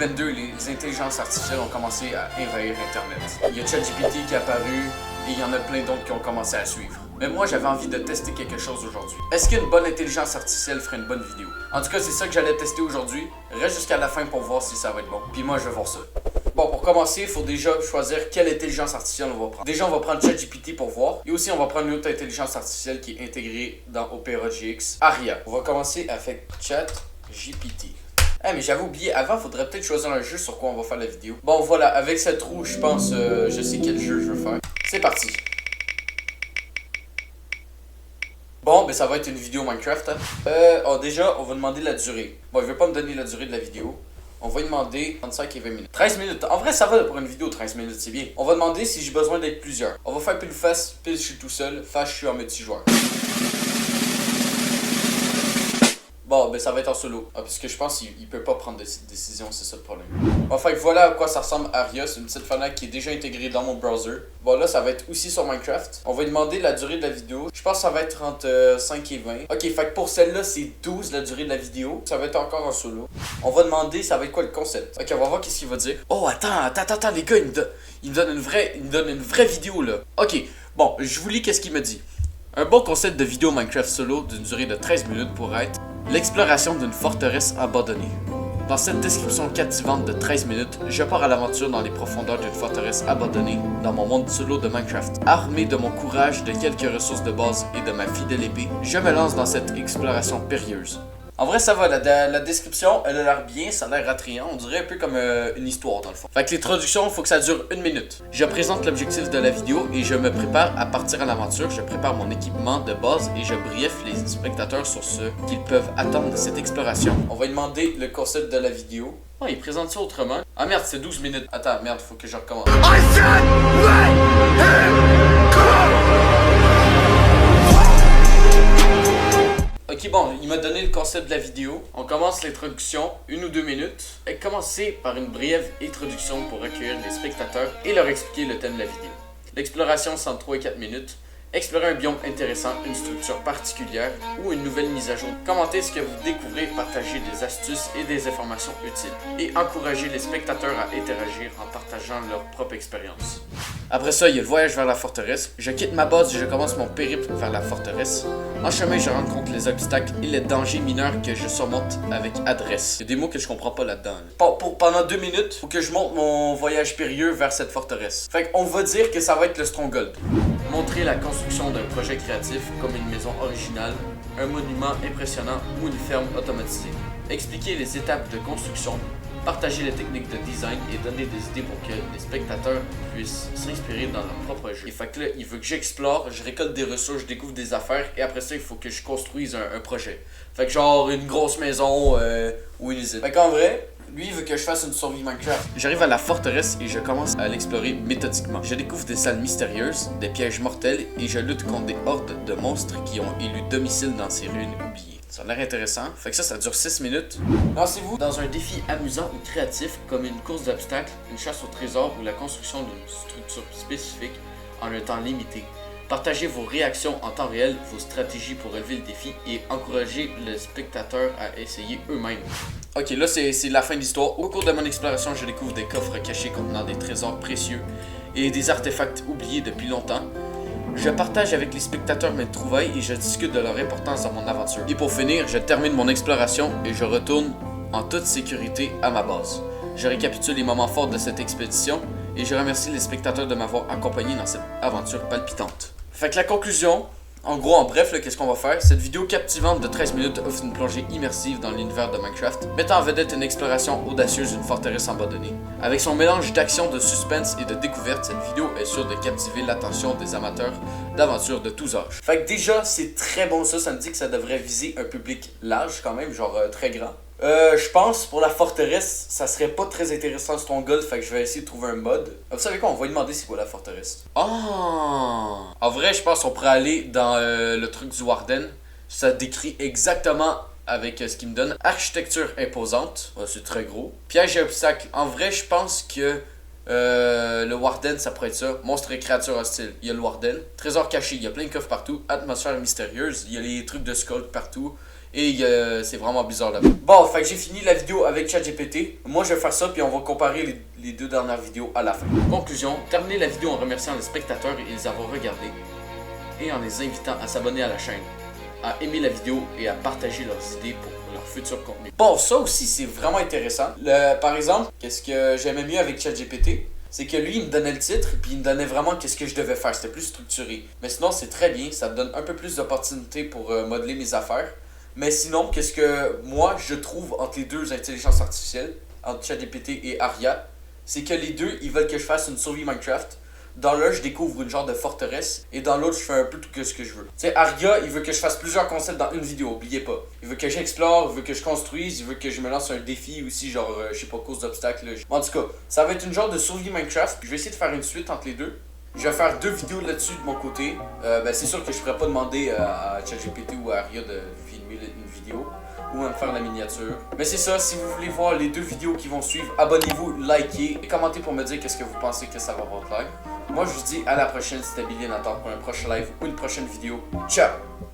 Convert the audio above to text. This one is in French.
2022, les intelligences artificielles ont commencé à envahir Internet. Il y a ChatGPT qui est apparu et il y en a plein d'autres qui ont commencé à suivre. Mais moi, j'avais envie de tester quelque chose aujourd'hui. Est-ce qu'une bonne intelligence artificielle ferait une bonne vidéo? En tout cas, c'est ça que j'allais tester aujourd'hui. Reste jusqu'à la fin pour voir si ça va être bon. Puis moi, je vais voir ça. Bon, pour commencer, il faut déjà choisir quelle intelligence artificielle on va prendre. Déjà, on va prendre ChatGPT pour voir. Et aussi, on va prendre une autre intelligence artificielle qui est intégrée dans Opera GX, Aria. On va commencer avec ChatGPT. Ah, mais j'avais oublié, avant, il faudrait peut-être choisir un jeu sur quoi on va faire la vidéo. Bon, voilà, avec cette roue, je pense, je sais quel jeu je veux faire. C'est parti. Bon, ben ça va être une vidéo Minecraft. Oh, déjà, on va demander la durée. Bon, il veut pas me donner la durée de la vidéo. On va lui demander 35 et 20 minutes. 13 minutes. En vrai, ça va pour une vidéo, 13 minutes, c'est bien. On va demander si j'ai besoin d'être plusieurs. On va faire pile ou face. Pile, je suis tout seul. Face, je suis en multijoueur. Bon, ben ça va être en solo. Ah, parce que je pense qu'il peut pas prendre de décision, c'est ça le problème. Bon, fait que voilà à quoi ça ressemble Aria. C'est une petite fenêtre qui est déjà intégrée dans mon browser. Bon, là, ça va être aussi sur Minecraft. On va lui demander la durée de la vidéo. Je pense que ça va être entre 5 et 20. Ok, fait que pour celle-là, c'est 12 la durée de la vidéo. Ça va être encore en solo. On va demander, ça va être quoi le concept. Ok, on va voir qu'est-ce qu'il va dire. Oh, attends, les gars, il me donne une vraie vidéo, là. Ok, bon, je vous lis qu'est-ce qu'il me dit. Un bon concept de vidéo Minecraft solo d'une durée de 13 minutes pour être l'exploration d'une forteresse abandonnée. Dans cette description captivante de 13 minutes, je pars à l'aventure dans les profondeurs d'une forteresse abandonnée dans mon monde solo de Minecraft. Armé de mon courage, de quelques ressources de base et de ma fidèle épée, je me lance dans cette exploration périlleuse. En vrai, ça va, la description, elle a l'air bien, ça a l'air attrayant, on dirait un peu comme une histoire dans le fond. Fait que l'introduction, il faut que ça dure 1 minute. Je présente l'objectif de la vidéo et je me prépare à partir à l'aventure, je prépare mon équipement de base et je briefe les spectateurs sur ce qu'ils peuvent attendre de cette exploration. On va lui demander le concept de la vidéo. Oh, il présente ça autrement. Ah merde, c'est 12 minutes. Attends, merde, faut que je recommence. Ok, bon, il m'a donné le concept de la vidéo. On commence l'introduction, 1 ou 2 minutes. Et commencer par une brève introduction pour recueillir les spectateurs et leur expliquer le thème de la vidéo. L'exploration entre 3 et 4 minutes. Explorer un biome intéressant, une structure particulière ou une nouvelle mise à jour. Commentez ce que vous découvrez, partagez des astuces et des informations utiles. Et encouragez les spectateurs à interagir en partageant leur propre expérience. Après ça, il y a le voyage vers la forteresse. Je quitte ma base et je commence mon périple vers la forteresse. En chemin, je rencontre les obstacles et les dangers mineurs que je surmonte avec adresse. Il y a des mots que je comprends pas là-dedans. Pendant 2 minutes, faut que je monte mon voyage périlleux vers cette forteresse. Fait qu'on va dire que ça va être le Stronghold. Montrer la construction d'un projet créatif comme une maison originale, un monument impressionnant ou une ferme automatisée. Expliquer les étapes de construction, partager les techniques de design et donner des idées pour que les spectateurs puissent s'inspirer dans leur propre jeu. Et fait que là, il veut que j'explore, je récolte des ressources, je découvre des affaires et après ça, il faut que je construise un projet. Fait que genre une grosse maison ou une usine. Fait qu'en vrai, lui, il veut que je fasse une survie Minecraft. J'arrive à la forteresse et je commence à l'explorer méthodiquement. Je découvre des salles mystérieuses, des pièges mortels et je lutte contre des hordes de monstres qui ont élu domicile dans ces ruines oubliées. Ça a l'air intéressant. Fait que ça dure 6 minutes. Lancez-vous dans un défi amusant ou créatif comme une course d'obstacles, une chasse au trésor ou la construction d'une structure spécifique en un temps limité. Partagez vos réactions en temps réel, vos stratégies pour relever le défi et encouragez le spectateur à essayer eux-mêmes. Ok, là c'est la fin de l'histoire. Au cours de mon exploration, je découvre des coffres cachés contenant des trésors précieux et des artefacts oubliés depuis longtemps. Je partage avec les spectateurs mes trouvailles et je discute de leur importance dans mon aventure. Et pour finir, je termine mon exploration et je retourne en toute sécurité à ma base. Je récapitule les moments forts de cette expédition et je remercie les spectateurs de m'avoir accompagné dans cette aventure palpitante. Fait que la conclusion, en gros, en bref, qu'est-ce qu'on va faire? Cette vidéo captivante de 13 minutes offre une plongée immersive dans l'univers de Minecraft, mettant en vedette une exploration audacieuse d'une forteresse abandonnée. Avec son mélange d'action, de suspense et de découverte, cette vidéo est sûre de captiver l'attention des amateurs d'aventures de tous âges. Fait que déjà, c'est très bon ça me dit que ça devrait viser un public large quand même, genre très grand. Je pense pour la forteresse, ça serait pas très intéressant Stronghold, fait que je vais essayer de trouver un mode. Vous savez quoi, on va lui demander c'est quoi la forteresse. En vrai, je pense qu'on pourrait aller dans le truc du Warden. Ça décrit exactement avec ce qu'il me donne. Architecture imposante, c'est très gros. Piège et obstacle, en vrai, je pense que le Warden, ça pourrait être ça. Monstre et créature hostile, il y a le Warden. Trésor caché, il y a plein de coffres partout. Atmosphère mystérieuse, il y a les trucs de Skull partout. Et c'est vraiment bizarre là-bas. Bon, fait que j'ai fini la vidéo avec ChatGPT. Moi, je vais faire ça, puis on va comparer les deux dernières vidéos à la fin. Conclusion, terminez la vidéo en remerciant les spectateurs et les avoir regardés. Et en les invitant à s'abonner à la chaîne, à aimer la vidéo et à partager leurs idées pour leur futur contenu. Bon, ça aussi, c'est vraiment intéressant. Par exemple, qu'est-ce que j'aimais mieux avec ChatGPT? C'est que lui, il me donnait le titre, puis il me donnait vraiment qu'est-ce que je devais faire. C'était plus structuré. Mais sinon, c'est très bien. Ça me donne un peu plus d'opportunités pour modeler mes affaires. Mais sinon, qu'est-ce que moi, je trouve entre les deux intelligences artificielles, entre ChatGPT et Aria, c'est que les deux, ils veulent que je fasse une survie Minecraft. Dans l'un, je découvre une genre de forteresse, et dans l'autre, je fais un peu tout ce que je veux. Tu sais, Aria, il veut que je fasse plusieurs concepts dans une vidéo, oubliez pas. Il veut que j'explore, il veut que je construise, il veut que je me lance un défi aussi, genre, je sais pas, cause d'obstacles. En tout cas, ça va être une genre de survie Minecraft, puis je vais essayer de faire une suite entre les deux. Je vais faire 2 vidéos là-dessus de mon côté. C'est sûr que je pourrais pas demander à ChatGPT ou à Aria de filmer une vidéo ou à me faire la miniature. Mais c'est ça, si vous voulez voir les 2 vidéos qui vont suivre, abonnez-vous, likez et commentez pour me dire qu'est-ce que vous pensez que ça va votre live. Moi je vous dis à la prochaine, c'était Billy Nathan pour un prochain live ou une prochaine vidéo. Ciao!